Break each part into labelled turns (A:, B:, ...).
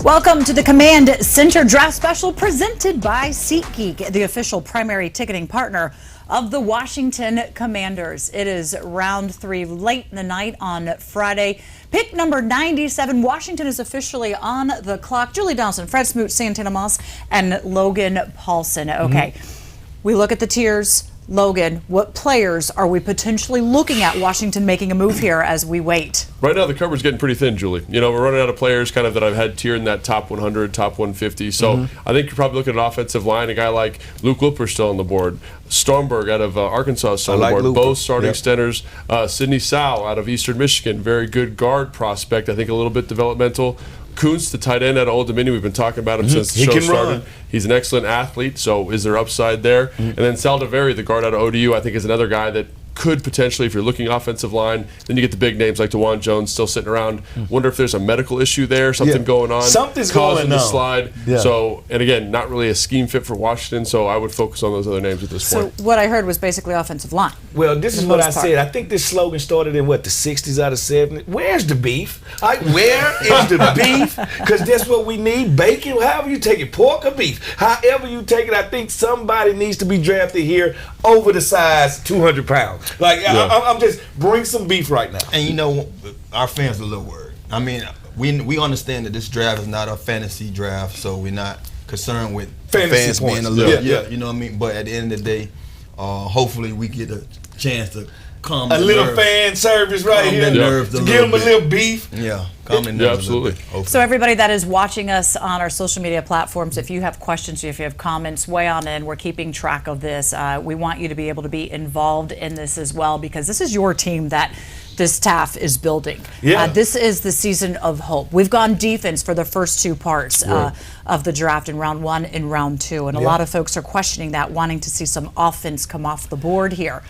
A: Welcome to the Command Center Draft Special presented by SeatGeek, the official primary ticketing partner of the Washington Commanders. It is round 3 late in the night on Friday. Pick number 97. Washington is officially on the clock. Julie Donaldson, Fred Smoot, Santana Moss, and Logan Paulson. Okay, we look at the tiers. Logan, what players are we potentially looking at Washington making a move here as we wait?
B: Right now, the cover's getting pretty thin, Julie. You know, we're running out of players kind of that I've had tiered in that top 100, top 150. So I think you're probably looking at offensive line. A guy like Luke Looper's still on the board. Stromberg out of Arkansas is still on the board. Both starting centers. Sidney Sowell out of Eastern Michigan, very good guard prospect. I think a little bit developmental. Kuntz, the tight end out of Old Dominion, we've been talking about him since the show started. He's an excellent athlete, so is there upside there? And then Saldiveri, the guard out of ODU, I think is another guy that could potentially, if you're looking offensive line, then you get the big names like DeJuan Jones still sitting around. Wonder if there's a medical issue there, something going on.
C: Something's
B: causing
C: going on.
B: the slide. So, and again, not really a scheme fit for Washington, so I would focus on those other names at this point.
A: So what I heard was basically offensive line.
C: Well, this is what I said. I think this slogan started in, what, the 60s out of 70s? Where's the beef? Where is the beef? Because that's what we need. Bacon, however you take it, pork or beef. However you take it, I think somebody needs to be drafted here over the size 200 pounds. Like, I'm just, bring some beef right now.
D: And you know, our fans are a little worried. I mean, we understand that this draft is not a fantasy draft, so we're not concerned with fans being a little, you know what I mean? But at the end of the day, hopefully we get a chance to calm
C: a little nerves. Fan service right here.
D: Nerves
C: to give them a little beef.
D: Yeah, calm the nerves
B: absolutely.
D: A little bit,
A: so everybody that is watching us on our social media platforms, if you have questions, if you have comments, weigh on in. We're keeping track of this. We want you to be able to be involved in this as well, because this is your team that this staff is building. This is the season of hope. We've gone defense for the first two parts of the draft in round 1 and round 2, and a lot of folks are questioning that, wanting to see some offense come off the board here.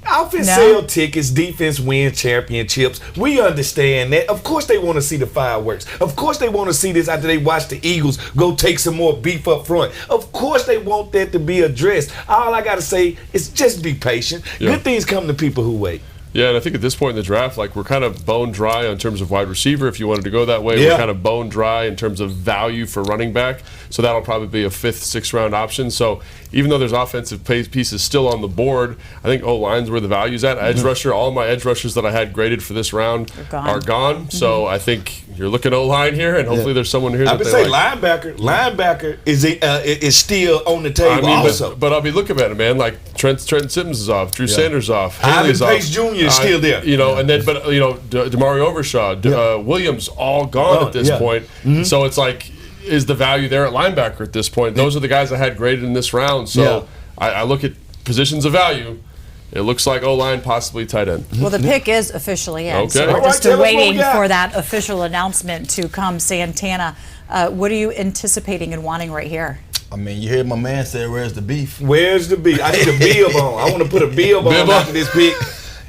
C: Offense sell tickets, defense win championships. We understand that. Of course they want to see the fireworks. Of course they want to see this after they watch the Eagles go take some more beef up front. Of course they want that to be addressed. All I got to say is just be patient. Good things come to people who wait.
B: Yeah, and I think at this point in the draft, like, we're kind of bone dry in terms of wide receiver. If you wanted to go that way, we're kind of bone dry in terms of value for running back. So that'll probably be a 5th, 6th round option. So even though there's offensive pieces still on the board, I think O-line's where the value's at. Edge rusher, all my edge rushers that I had graded for this round are gone. So I think you're looking O-line here, and hopefully there's someone here that they like.
C: Linebacker is still on the table also.
B: But I'll be looking at it, man. Like Trenton Simmons is off, Drew Sanders off, Haley's
C: Pace Jr. is still there.
B: You know, and then DeMario Overshaw, Williams, all gone at this point. So it's like, is the value there at linebacker at this point? Those are the guys I had graded in this round. So I look at positions of value. It looks like O-line, possibly tight end.
A: Well, the pick is officially in, so
B: Okay.
A: we're just waiting for that official announcement to come. Santana, what are you anticipating and wanting right here?
D: I mean, you hear my man say, where's the beef?
C: Where's the beef? I need a bib on. I want to put a bib on after this pick,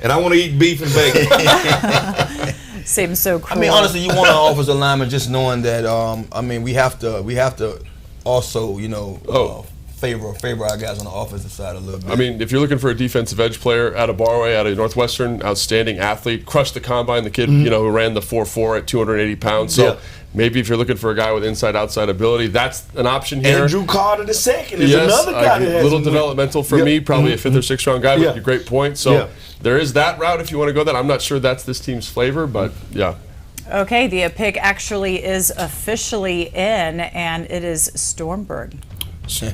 C: and I want to eat beef and bacon.
A: Seems so cool.
D: I mean, honestly, you want an offensive lineman just knowing that, I mean, we have to also, you know, favor our guys on the offensive side a little bit.
B: I mean, if you're looking for a defensive edge player, out of Barway, out of Northwestern, outstanding athlete, crushed the combine, the kid, you know, who ran the 4.4 at 280 pounds. So maybe if you're looking for a guy with inside-outside ability, that's an option here.
C: Andrew Carter II is another guy that has
B: a little developmental for me, probably a 5th or 6th round guy, but a great point. So there is that route if you want to go that. I'm not sure that's this team's flavor, but
A: Okay, the pick actually is officially in, and it is Stromberg.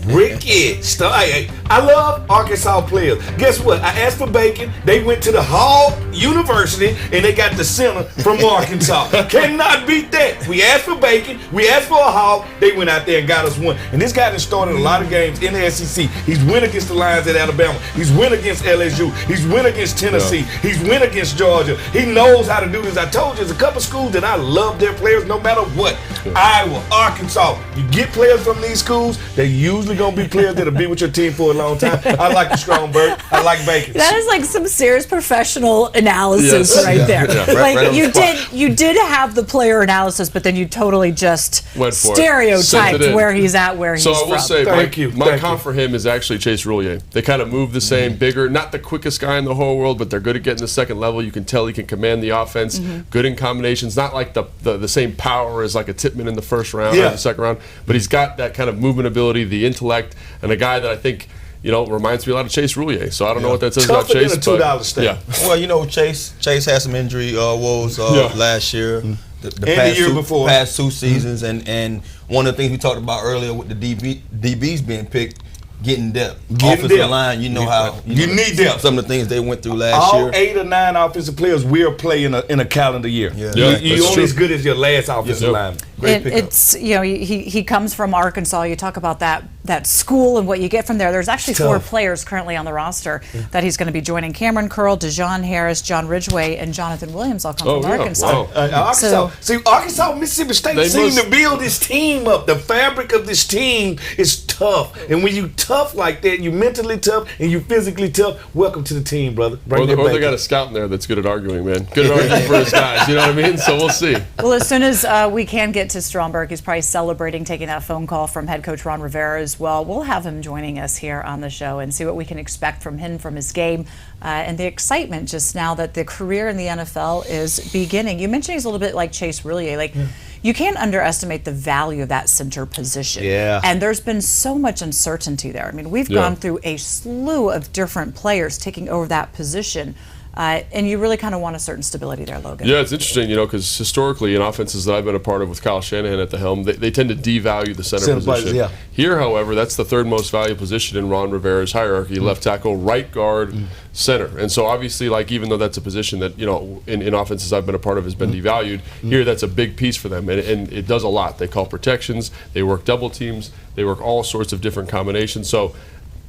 C: Ricky, I love Arkansas players. Guess what? I asked for bacon. They went to the Hall University and they got the center from Arkansas. Cannot beat that. We asked for bacon. We asked for a Hall. They went out there and got us one. And this guy has started a lot of games in the SEC. He's win against the Lions at Alabama. He's win against LSU. He's win against Tennessee. He's win against Georgia. He knows how to do this. I told you, there's a couple schools that I love their players no matter what. Iowa, Arkansas. You get players from these schools, they usually going to be players that'll be with your team for a long time. I like the Stromberg. I like Bacon.
A: That is like some serious professional analysis right there.
D: Yeah.
A: Like
D: Right
A: you did have the player analysis, but then you totally just
B: Went for it.
A: stereotyped where he's at, where he's
B: So
A: from.
B: I will say,
C: Thank you.
B: my comp for him is actually Chase Roulier. They kind of move the same, bigger, not the quickest guy in the whole world, but they're good at getting the second level. You can tell he can command the offense, good in combinations, not like the same power as like a Tippmann in the first round or the second round, but he's got that kind of movement ability, the intellect, and a guy that I think, reminds me a lot of Chase Roulier. So I don't know what that says about Chase.
C: Tougher than a $2 stamp.
D: Well, Chase had some injury woes last year.
C: The year before.
D: Past 2 seasons, and one of the things we talked about earlier with the DBs being picked, getting depth. Offensive line, how
C: you need depth.
D: Some of the things they went through last year.
C: All 8 or 9 offensive players will play in a calendar year. You're only as good as your last offensive lineman. Great pickup.
A: It's he comes from Arkansas. You talk about that school and what you get from there. There's actually 4 players currently on the roster that he's going to be joining: Cameron Curl, DeJohn Harris, John Ridgeway, and Jonathan Williams all come from Arkansas.
C: Wow. Arkansas, Mississippi State seem to build this team up. The fabric of this team is tough, and when you tough like that, you mentally tough and you physically tough. Welcome to the team, brother.
B: Or they got a scout in there that's good at arguing, man. Good at arguing for his guys. You know what I mean? So we'll see.
A: Well, as soon as we can get to Stromberg, he's probably celebrating taking that phone call from head coach Ron Rivera as well. We'll have him joining us here on the show and see what we can expect from him, from his game, and the excitement just now that the career in the NFL is beginning. You mentioned he's a little bit like Chase Roulier. You can't underestimate the value of that center position.
C: Yeah.
A: And there's been so much uncertainty there. I mean, we've gone through a slew of different players taking over that position. And you really kind of want a certain stability there, Logan.
B: Yeah, it's interesting, because historically in offenses that I've been a part of with Kyle Shanahan at the helm, they tend to devalue the center position. Here, however, that's the 3rd most valuable position in Ron Rivera's hierarchy: left tackle, right guard, center. And so obviously, even though that's a position that in offenses I've been a part of has been devalued, here that's a big piece for them, and it does a lot. They call protections, they work double teams, they work all sorts of different combinations. So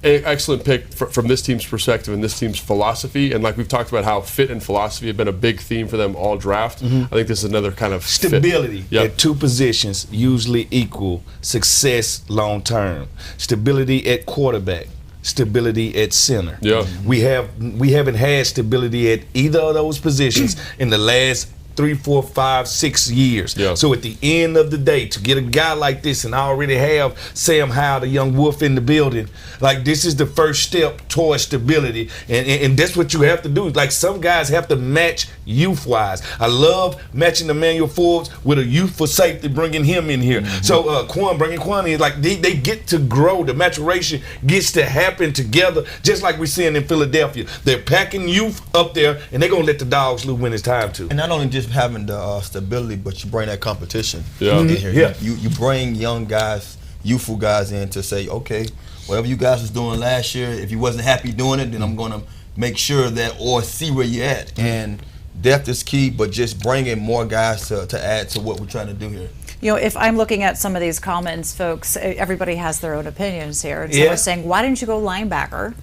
B: excellent pick from this team's perspective and this team's philosophy. And like we've talked about how fit and philosophy have been a big theme for them all draft. I think this is another kind of
C: stability at 2 positions usually equal success long term. Stability at quarterback, stability at center. We haven't had stability at either of those positions in the last 3, 4, 5, 6 years. So at the end of the day, to get a guy like this, and I already have Sam Howell, the young wolf, in the building, this is the first step towards stability, and that's what you have to do. Some guys have to match youth-wise. I love matching Emmanuel Forbes with a youthful safety, bringing him in here. So bringing Quan in, they get to grow. The maturation gets to happen together, just like we're seeing in Philadelphia. They're packing youth up there, and they're going to let the dogs loose when it's time to.
D: And not only just having the stability, but you bring that competition
B: in
D: here. You bring young guys, youthful guys in to say, okay, whatever you guys was doing last year, if you wasn't happy doing it, then I'm going to make sure that, or see where you're at. And depth is key, but just bringing more guys to add to what we're trying to do here.
A: If I'm looking at some of these comments, folks, everybody has their own opinions here. And so we're saying, why didn't you go linebacker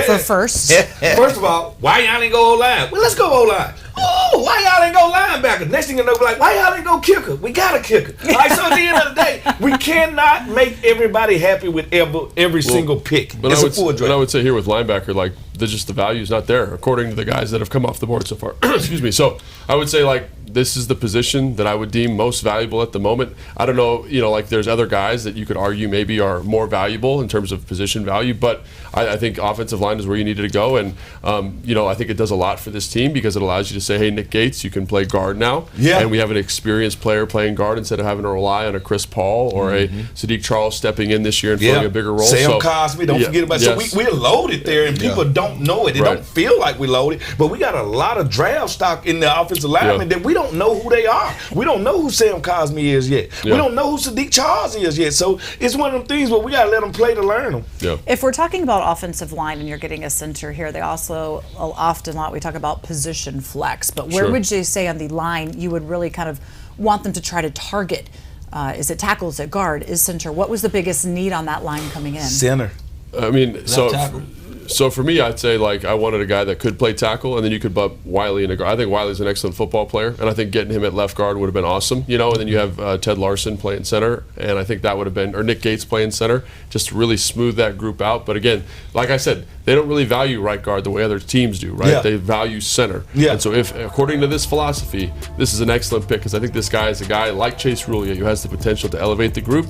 A: for first?
C: First of all, why y'all ain't go O-line? Well, let's go O-line. Oh, why y'all ain't go linebacker? Next thing you know, be like, why y'all ain't go kicker? We got a kicker. All right, so at the end of the day, we cannot make everybody happy with every single pick.
B: But I would say here with linebacker, the value is not there, according to the guys that have come off the board so far. Excuse me. So I would say, this is the position that I would deem most valuable at the moment. I don't know, there's other guys that you could argue maybe are more valuable in terms of position value, but I think offensive line is where you needed to go. And, I think it does a lot for this team because it allows you to say, hey, Nick Gates, you can play guard now. And we have an experienced player playing guard instead of having to rely on a Chris Paul or a Sadiq Charles stepping in this year and filling a bigger role.
C: Sam Cosmi, don't forget about it. So we're loaded there, and people don't know it. They don't feel like we're loaded, but we got a lot of draft stock in the offensive linemen that we don't know who they are. We don't know who Sam Cosmi is yet. We don't know who Sadiq Charles is yet. So it's one of them things where we got to let them play to learn them.
A: If we're talking about offensive line and you're getting a center here, they also often we talk about position flex. But where would you say on the line you would really kind of want them to try to target? Is it tackle? Is it guard? Is center? What was the biggest need on that line coming in?
C: Center.
B: I mean,
D: Left tackle.
B: So for me, I'd say like I wanted a guy that could play tackle, and then you could bump Wiley in a guard. I think Wiley's an excellent football player, and I think getting him at left guard would have been awesome. You know, and then you have Ted Larson playing center, and I think that would have been, or Nick Gates playing center, just to really smooth that group out. But again, like I said, they don't really value right guard the way other teams do, right?
C: Yeah.
B: They value center.
C: Yeah.
B: And so if, according to this philosophy, this is an excellent pick, because I think this guy is a guy like Chase Rulia who has the potential to elevate the group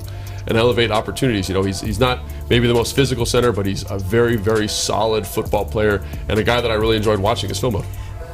B: and elevate opportunities. You know, he's not maybe the most physical center, but he's a very, very solid football player and a guy that I really enjoyed watching his film of.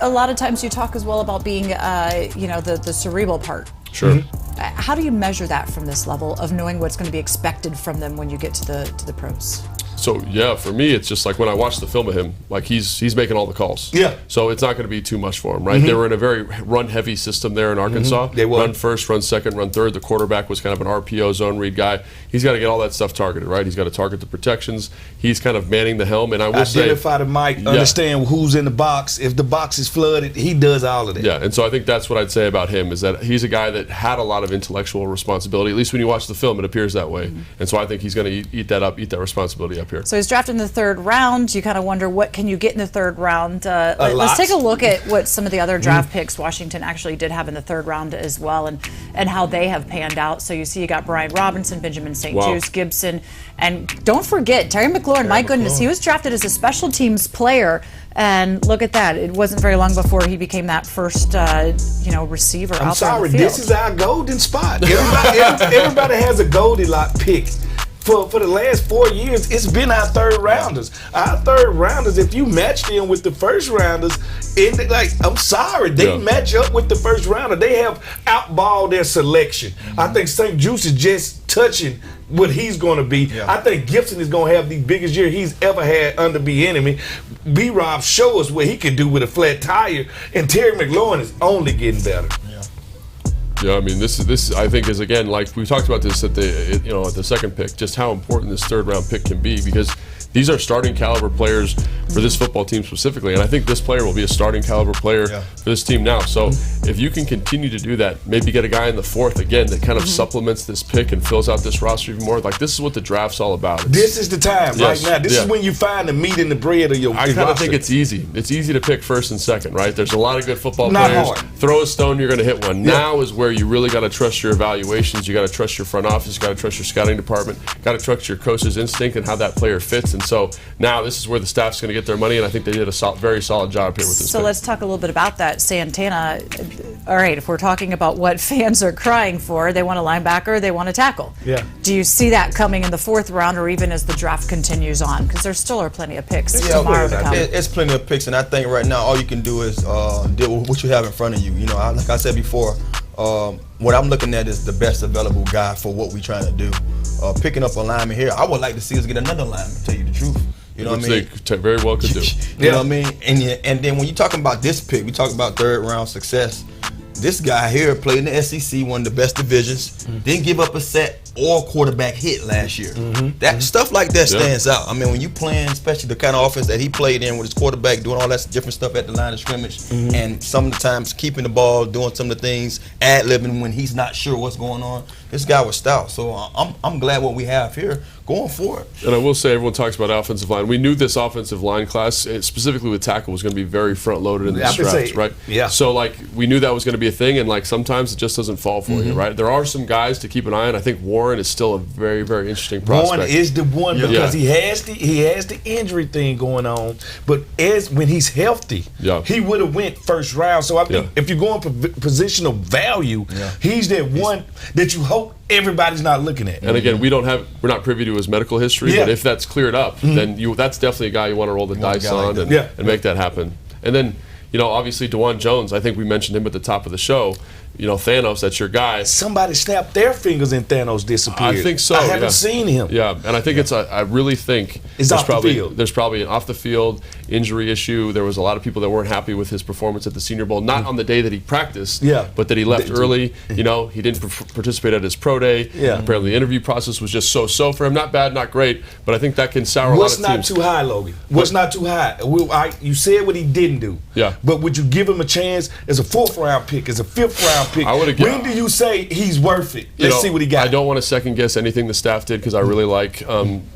A: A lot of times you talk as well about being, the cerebral part.
B: Sure.
A: How do you measure that from this level of knowing what's going to be expected from them when you get to the pros?
B: So yeah, for me, it's just like when I watch the film of him, like he's making all the calls.
C: Yeah.
B: So it's not going to be too much for him, right? They were in a very run-heavy system there in Arkansas.
C: They were.
B: Run first, run second, run third. The quarterback was kind of an RPO zone read guy. He's got to get all that stuff targeted, right? He's got to target the protections. He's kind of manning the helm, and I will say,
C: identify the mic, understand who's in the box. If the box is flooded, he does all of that.
B: Yeah, and so I think that's what I'd say about him, is that he's a guy that had a lot of intellectual responsibility. At least when you watch the film, it appears that way. And so I think he's going to eat that up, eat that responsibility up here.
A: So he's drafted in the third round. You kind of wonder, what can you get in the third round? Let's take a look at what some of the other draft picks Washington actually did have in the third round as well, and how they have panned out. So you see you got Brian Robinson, Benjamin St. Juste, Gibson, and don't forget Terry McLaurin. My goodness, he was drafted as a special teams player. And look at that. It wasn't very long before he became that first, receiver
C: I'm
A: out there on
C: sorry,
A: the field.
C: this is our golden spot. Everybody has a Goldilocks pick. For the last 4 years, it's been our third rounders. Our third rounders, if you match them with the first rounders, I'm sorry, they match up with the first rounder. They have outballed their selection. I think St. Juste is just touching what he's going to be. I think Gibson is going to have the biggest year he's ever had under B-Enemy. B-Rob show us what he can do with a flat tire, and Terry McLaurin is only getting better.
B: Yeah, I mean, this I think is, again, like we talked about this at the second pick, just how important this third round pick can be, because these are starting caliber players for this football team specifically, and I think this player will be a starting caliber player for this team now. So if you can continue to do that, maybe get a guy in the fourth again that kind of supplements this pick and fills out this roster even more. Like, this is what the draft's all about.
C: This is the time right now. This is when you find the meat and the bread of your
B: I kind of think it's easy. It's easy to pick first and second, right? There's a lot of good football players.
C: Hard.
B: Throw a stone, you're going to hit one. Now is where you really got to trust your evaluations. You got to trust your front office. You got to trust your scouting department. Got to trust your coach's instinct and how that player fits. And so now this is where the staff's going to get their money, and I think they did a very solid job here with this.
A: So let's talk a little bit about that. Santana, all right, if we're talking about what fans are crying for, they want a linebacker, they want a tackle.
C: Yeah.
A: Do you see that coming in the fourth round, or even as the draft continues on? Because there still are plenty of picks tomorrow to come.
D: It's plenty of picks, and I think right now all you can do is deal with what you have in front of you. You know, like I said before, what I'm looking at is the best available guy for what we're trying to do. Picking up a lineman here, I would like to see us get another lineman, to tell you the truth. You know what I mean?
B: They very well could do.
D: You know what I mean? And then when you're talking about this pick, we talk about third round success. This guy here played in the SEC, one of the best divisions. Didn't give up a set or quarterback hit last year. That stuff like that stands out. I mean, when you playing, especially the kind of offense that he played in with his quarterback, doing all that different stuff at the line of scrimmage, and some of the times keeping the ball, doing some of the things, ad-libbing when he's not sure what's going on. This guy was stout. So I'm glad what we have here going forward.
B: And I will say, everyone talks about offensive line. We knew this offensive line class, specifically with tackle, was going to be very front-loaded in this draft, right?
C: Yeah.
B: So, like, we knew that was going to be a thing, and, like, sometimes it just doesn't fall for you, right? There are some guys to keep an eye on. I think Warren is still a very, very interesting prospect.
C: Warren is the one because he has the injury thing going on, but when he's healthy, he would have went first round. So I think if you're going for positional value, he's that one that you hope everybody's not looking at.
B: And again, we're not privy to his medical history, but if that's cleared up, then that's definitely a guy you want to roll the dice on and make that happen. And then, obviously DeJuan Jones, I think we mentioned him at the top of the show. Thanos, that's your guy.
C: Somebody snapped their fingers and Thanos disappeared.
B: I think so.
C: I haven't seen him.
B: Yeah, and I think I really think
C: there's probably
B: an off the field injury issue. There was a lot of people that weren't happy with his performance at the Senior Bowl, not on the day that he practiced, but that he left early. He didn't participate at his pro day. Apparently the interview process was just so for him. Not bad, not great, but I think that can sour a lot of teams.
C: What's not too high, Logan? What's not too high? You said what he didn't do.
B: Yeah.
C: But would you give him a chance as a fourth round pick, as a fifth round round pick. When do you say he's worth it? Let's see what he got.
B: I don't want to second guess anything the staff did because I really like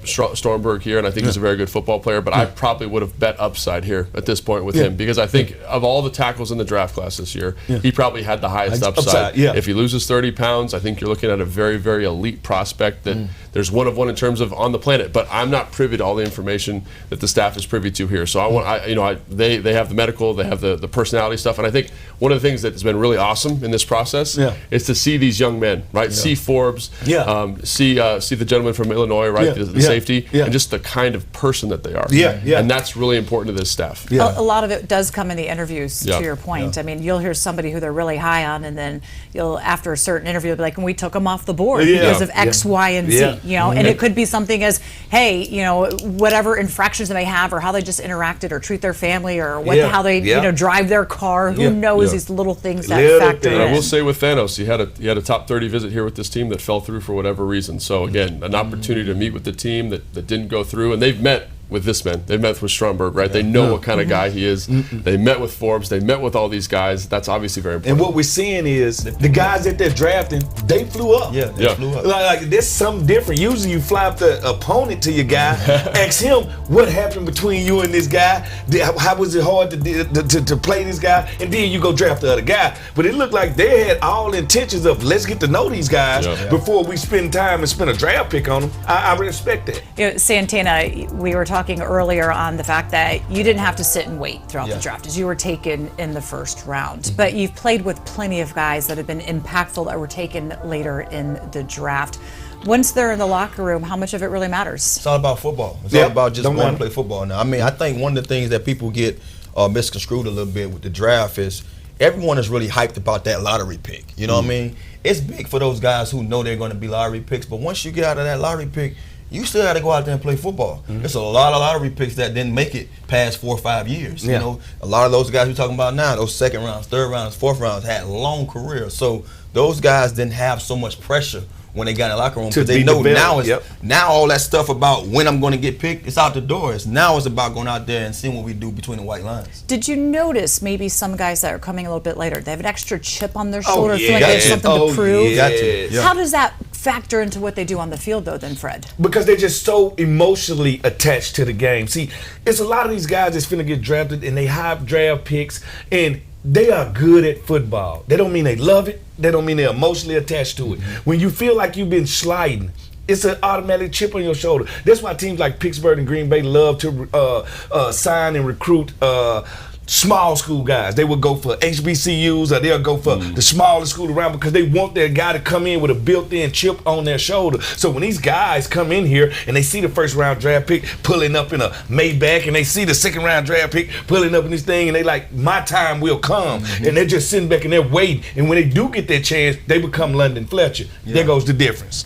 B: Stromberg here, and I think he's a very good football player. But I probably would have bet upside here at this point with him because I think of all the tackles in the draft class this year, he probably had the highest upside. If he loses 30 pounds, I think you're looking at a very, very elite prospect that there's one of one in terms of on the planet. But I'm not privy to all the information that the staff is privy to here. So they have the medical, they have the personality stuff, and I think one of the things that has been really awesome in this process is to see these young men, right? See Forbes, see the gentleman from Illinois, right? The safety, and just the kind of person that they are. And that's really important to this staff.
A: A lot of it does come in the interviews, to your point. I mean, you'll hear somebody who they're really high on, and then you'll, after a certain interview, be like, and we took them off the board because of X, Y, and Z. You know, and it could be something as, hey, you know, whatever infractions they may have, or how they just interacted, or treat their family, or how they drive their car. Who knows these little things that factor in.
B: I will say with Thanos, he had a top 30 visit here with this team that fell through for whatever reason. So again, an opportunity to meet with the team that didn't go through, and they've met with this man. They met with Stromberg, right? They know what kind of guy he is. They met with Forbes. They met with all these guys. That's obviously very important.
C: And what we're seeing is the guys that they're drafting, they flew up.
D: They flew up.
C: Like there's something different. Usually you fly up the opponent to your guy, ask him what happened between you and this guy. How was it hard to play this guy? And then you go draft the other guy. But it looked like they had all intentions of let's get to know these guys before we spend time and spend a draft pick on them. I respect that.
A: You know, Santana, we were talking earlier on the fact that you didn't have to sit and wait throughout the draft as you were taken in the first round. But you've played with plenty of guys that have been impactful that were taken later in the draft. Once they're in the locker room, how much of it really matters?
D: It's all about football. It's all about just wanting to play football now. I mean, I think one of the things that people get misconstrued a little bit with the draft is everyone is really hyped about that lottery pick. You know what I mean? It's big for those guys who know they're going to be lottery picks, but once you get out of that lottery pick, you still got to go out there and play football. There's a lot of lottery picks that didn't make it past 4 or 5 years. You know, a lot of those guys we're talking about now, those second rounds, third rounds, fourth rounds, had long careers. So those guys didn't have so much pressure when they got in the locker room because they know now all that stuff about when I'm going to get picked, it's out the door. Now it's about going out there and seeing what we do between the white lines.
A: Did you notice maybe some guys that are coming a little bit later, they have an extra chip on their shoulder, feel like they have something to prove? How does that factor into what they do on the field, though, then, Fred?
C: Because they're just so emotionally attached to the game. See, it's a lot of these guys that's finna get drafted, and they high draft picks, and they are good at football. They don't mean they love it. They don't mean they're emotionally attached to it. When you feel like you've been sliding, it's an automatic chip on your shoulder. That's why teams like Pittsburgh and Green Bay love to sign and recruit small school guys. They will go for HBCUs, or they'll go for the smallest school around because they want their guy to come in with a built-in chip on their shoulder. So when these guys come in here and they see the first round draft pick pulling up in a Maybach, and they see the second round draft pick pulling up in this thing, and they like, my time will come. And they're just sitting back and they're waiting. And when they do get their chance, they become London Fletcher. There goes the difference.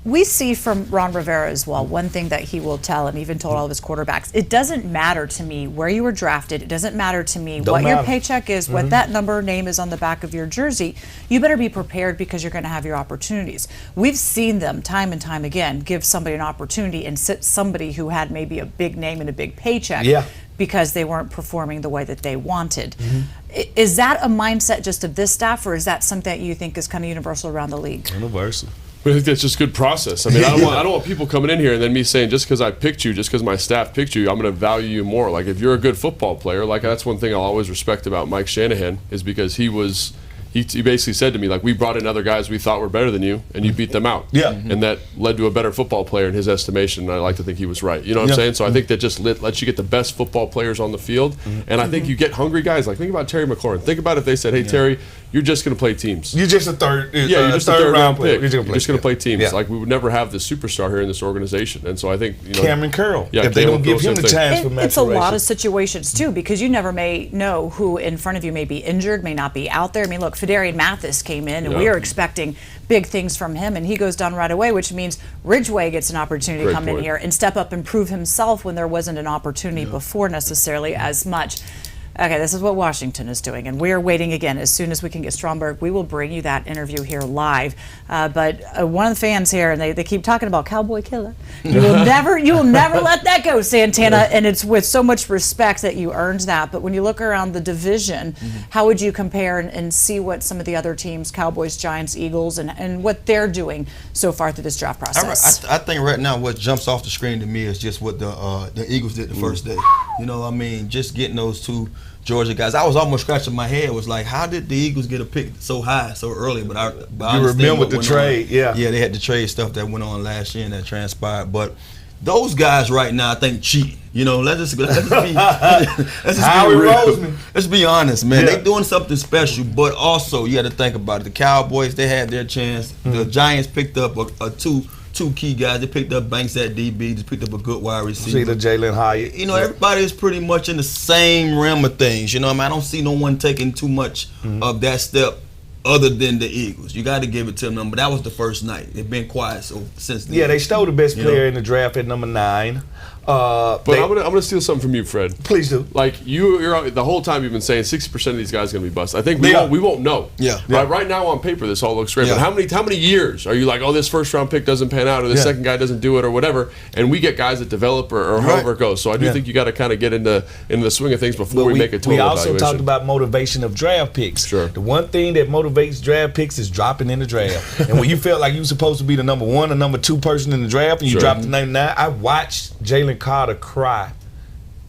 A: We see from Ron Rivera as well, one thing that he will tell, and even told all of his quarterbacks, it doesn't matter to me where you were drafted. It doesn't matter to me what your paycheck is, what that number name is on the back of your jersey. You better be prepared because you're going to have your opportunities. We've seen them time and time again give somebody an opportunity and sit somebody who had maybe a big name and a big paycheck because they weren't performing the way that they wanted. Is that a mindset just of this staff, or is that something that you think is kind of universal around the league?
B: Universal. I think that's just good process. I mean, I don't want people coming in here and then me saying, just because I picked you, just because my staff picked you, I'm going to value you more. Like, if you're a good football player, like, that's one thing I'll always respect about Mike Shanahan, is because he basically said to me, like, we brought in other guys we thought were better than you, and you beat them out. And that led to a better football player in his estimation, and I like to think he was right. You know what I'm saying? So I think that just lets you get the best football players on the field, and I think you get hungry guys. Like, think about Terry McLaurin. Think about if they said, hey, Terry, you're just going to play teams.
C: You're just a third
B: round pick. You're just going to play teams. Like, we would never have this superstar here in this organization. And so I think,
C: Cameron Curl. If they don't give him the chance for maturation.
A: It's a lot of situations, too, because you never may know who in front of you may be injured, may not be out there. I mean, look, Fedarian Mathis came in, and we are expecting big things from him, and he goes down right away, which means Ridgeway gets an opportunity to come in here and step up and prove himself when there wasn't an opportunity before necessarily as much. Okay, this is what Washington is doing, and we are waiting again. As soon as we can get Stromberg, we will bring you that interview here live. But one of the fans here, and they keep talking about Cowboy Killer. You will never let that go, Santana. And it's with so much respect that you earned that. But when you look around the division, how would you compare and see what some of the other teams, Cowboys, Giants, Eagles, and what they're doing so far through this draft process?
D: I think right now what jumps off the screen to me is just what the Eagles did the first day. You know, I mean, just getting those two Georgia guys. I was almost scratching my head. Was like, how did the Eagles get a pick so high so early? But I
C: you remember the trade,
D: yeah, they had the trade stuff that went on last year and that transpired. But those guys right now, I think, cheat. You know, let's just be real. Let's be honest, man. They doing something special, but also you got to think about it. The Cowboys, they had their chance. The Giants picked up two key guys. They picked up Banks at DB. Just picked up a good wide receiver.
C: Jalen Hyatt.
D: You know, everybody is pretty much in the same realm of things. You know, I don't see no one taking too much of that step other than the Eagles. You got to give it to them. But that was the first night. They've been quiet since then.
C: Yeah, they stole the best player in the draft at number 9.
B: But I'm gonna steal something from you, Fred.
C: Please do.
B: Like you're the whole time you've been saying 60% of these guys are gonna be bust. I think we won't know.
D: Yeah.
B: Right now on paper this all looks great. But how many years are you like, oh, this first round pick doesn't pan out, or this second guy doesn't do it, or whatever, and we get guys that develop or however it goes. So I do think you got to kind of get into the swing of things before we make a total evaluation.
C: We also talked about motivation of draft picks.
B: Sure.
C: The one thing that motivates draft picks is dropping in the draft. And when you felt like you were supposed to be the number 1 or number 2 person in the draft, and you dropped to 99, I watched Jalen Carter cry.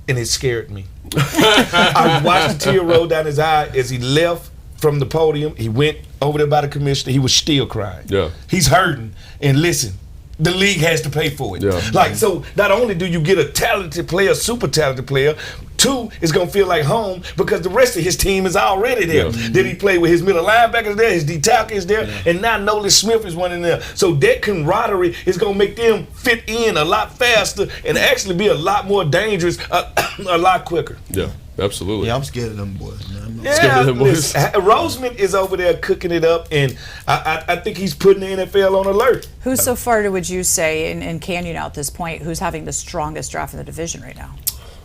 C: And it scared me. I watched the tear roll down his eye as he left from the podium. He went over there by the commissioner. He was still crying.
B: Yeah.
C: He's hurting. And listen, the league has to pay for it.
B: Yeah.
C: Like, so not only do you get a talented player, super talented player, 2 is going to feel like home because the rest of his team is already there.
B: Yeah.
C: Then he played with his middle linebackers there, his D tackle is there, and now Nolan Smith is one in there. So that camaraderie is going to make them fit in a lot faster and actually be a lot more dangerous, a lot quicker.
B: Yeah, absolutely.
D: Yeah, I'm scared of them boys, man.
C: Roseman is over there cooking it up, and I think he's putting the NFL on alert.
A: Who so far would you say, in Canyon at this point, who's having the strongest draft in the division right now?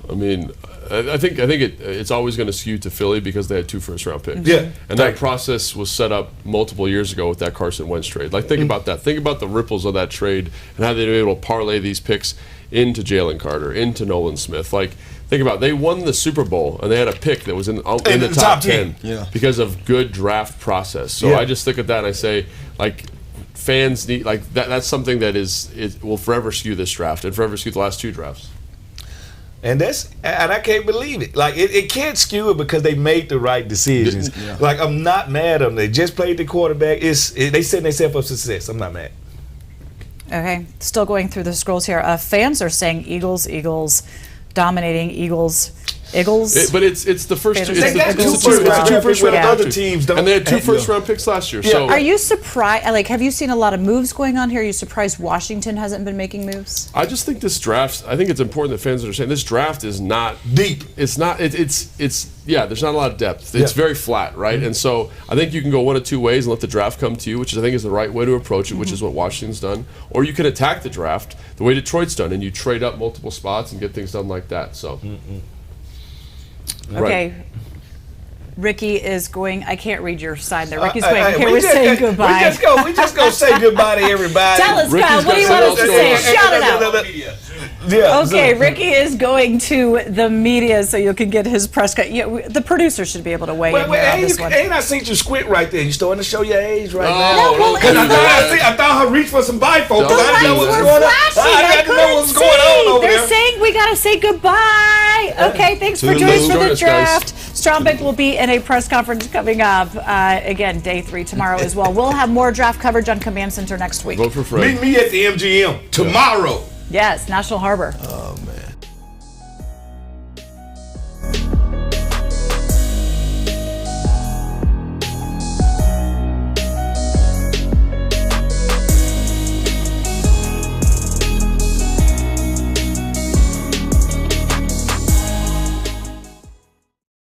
B: I mean, I think it's always going to skew to Philly because they had 2 first-round picks.
C: Yeah,
B: and that process was set up multiple years ago with that Carson Wentz trade. Like, think about that. Think about the ripples of that trade and how they were able to parlay these picks into Jalen Carter, into Nolan Smith. Like, think about it. They won the Super Bowl and they had a pick that was in the top 10 because of good draft process. So I just look at that and I say, like, fans need that's something that will forever skew this draft and forever skew the last 2 drafts.
C: And I can't believe it. Like, it can't skew it because they made the right decisions. Yeah. Like, I'm not mad at them. They just played the quarterback. They setting themselves up for success. I'm not mad.
A: Okay, still going through the scrolls here. Fans are saying Eagles, dominating Eagles.
B: But it's the first two.
C: They got 2 first-round other teams don't.
B: And they had 2 first-round picks last year.
C: Yeah.
B: So
A: are you surprised? Like, have you seen a lot of moves going on here? Are you surprised Washington hasn't been making moves?
B: I just think this draft. I think it's important that fans understand this draft is not
C: deep.
B: It's not. It's there's not a lot of depth. It's very flat, right? And so I think you can go one of 2 ways and let the draft come to you, which I think is the right way to approach it, which is what Washington's done. Or you can attack the draft the way Detroit's done, and you trade up multiple spots and get things done like that. So.
A: Okay. Right. Ricky is going. I can't read your sign there. Ricky's going. Okay, we're saying goodbye.
C: We just go say goodbye to everybody.
A: Tell us, Kyle. What do you want us to say? Shout it out. Yeah, okay, Ricky is going to the media, so you can get his press cut. Yeah, the producer should be able to weigh in on this one.
C: Ain't I seen you squint right there? You starting to show your age right
A: now?
C: No, I thought her reach for some bifocals.
A: The lights were flashing. I
C: know what's going on over there.
A: They're saying we got to say goodbye. Okay, thanks for joining us for the draft. Stromberg will be in a press conference coming up. Again, day 3 tomorrow as well. We'll have more draft coverage on Command Center next week.
B: Vote for Fred.
C: Meet me at the MGM tomorrow.
A: Yes, National Harbor.
D: Oh, man.